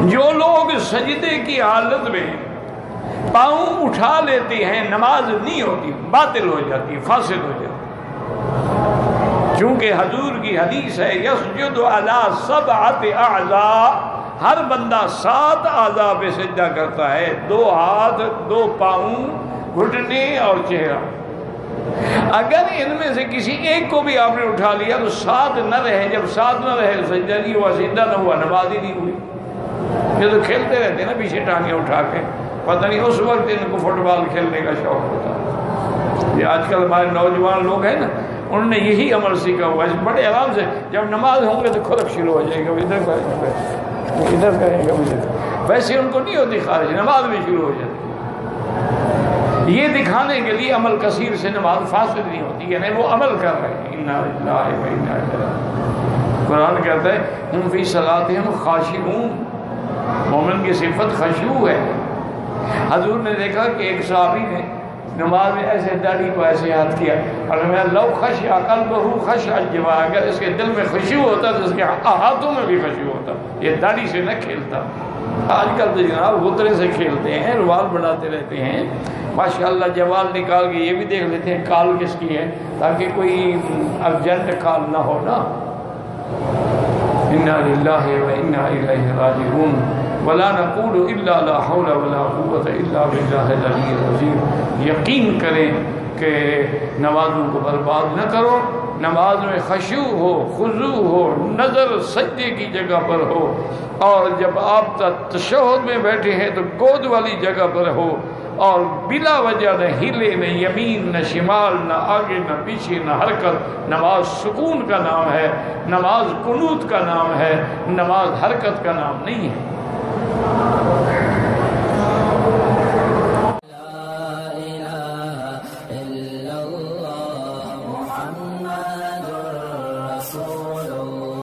جو لوگ سجدے کی حالت میں پاؤں اٹھا لیتے ہیں نماز نہیں ہوتی، باطل ہو جاتی، فاسد ہو جاتی، چونکہ حضور کی حدیث ہے یسجد علی سبعۃ اعضاء، ہر بندہ 7 اعضاء پہ سجدہ کرتا ہے، 2 ہاتھ، 2 پاؤں، گھٹنے اور چہرہ۔ اگر ان میں سے کسی ایک کو بھی آپ نے اٹھا لیا تو 7 نہ رہے، جب 7 نہ رہے سجدہ نہیں ہوا، سجدہ نہ ہوا، نماز ہی نہیں ہوئی۔ یہ تو کھیلتے رہتے ہیں نا پیچھے ٹانگیں اٹھا کے، پتہ نہیں اس وقت ان کو فٹ بال کھیلنے کا شوق ہوتا ہے۔ یہ آج کل ہمارے نوجوان لوگ ہیں نا، انہوں نے یہی عمل سیکھا ہوا ہے، بڑے آرام سے جب نماز ہوں گے تو کھرک شروع ہو جائے گا، ادھر کریں گے، ادھر کریں گے، ادھر۔ ویسے ان کو نہیں ہوتی خارج، نماز بھی شروع ہو جاتی۔ یہ دکھانے کے لیے عمل کثیر سے نماز فاسد نہیں ہوتی، یعنی وہ عمل کر رہے ہیں۔ انا للہ و انا الیہ راجعون۔ قرآن کہتا ہے ہم فی صلاتہم خاشعون، مومن کی صفت خشوع ہے۔ حضور نے دیکھا کہ ایک صحابی نے نماز میں ایسے داڑھی کو ایسے ہاتھ کیا، اور میں لو خشع قلبہ خشع الجوارح، اگر اس کے دل میں خشوع ہوتا تو اس کے ہاتھوں میں بھی خشوع ہوتا، یہ داڑھی سے نہ کھیلتا۔ آج کل تو جناب غترے سے کھیلتے ہیں، روال بناتے رہتے ہیں، ماشاءاللہ جوال نکال کے یہ بھی دیکھ لیتے ہیں کال کس کی ہے، تاکہ کوئی ارجنٹ کال نہ ہو نا۔ انا للہ و انا الیہ راجعون، ولا نقول الا لا حول ولا قوة الا باللہ العلی العظیم۔ یقین کریں کہ نمازوں کو برباد نہ کرو، نماز میں خشوع ہو، خضوع ہو، نظر سجدے کی جگہ پر ہو، اور جب آپ تشہد میں بیٹھے ہیں تو گود والی جگہ پر ہو، اور بلا وجہ نہ ہلے، نہ یمین نہ شمال، نہ آگے نہ پیچھے، نہ حرکت۔ نماز سکون کا نام ہے، نماز قنوت کا نام ہے، نماز حرکت کا نام نہیں ہے۔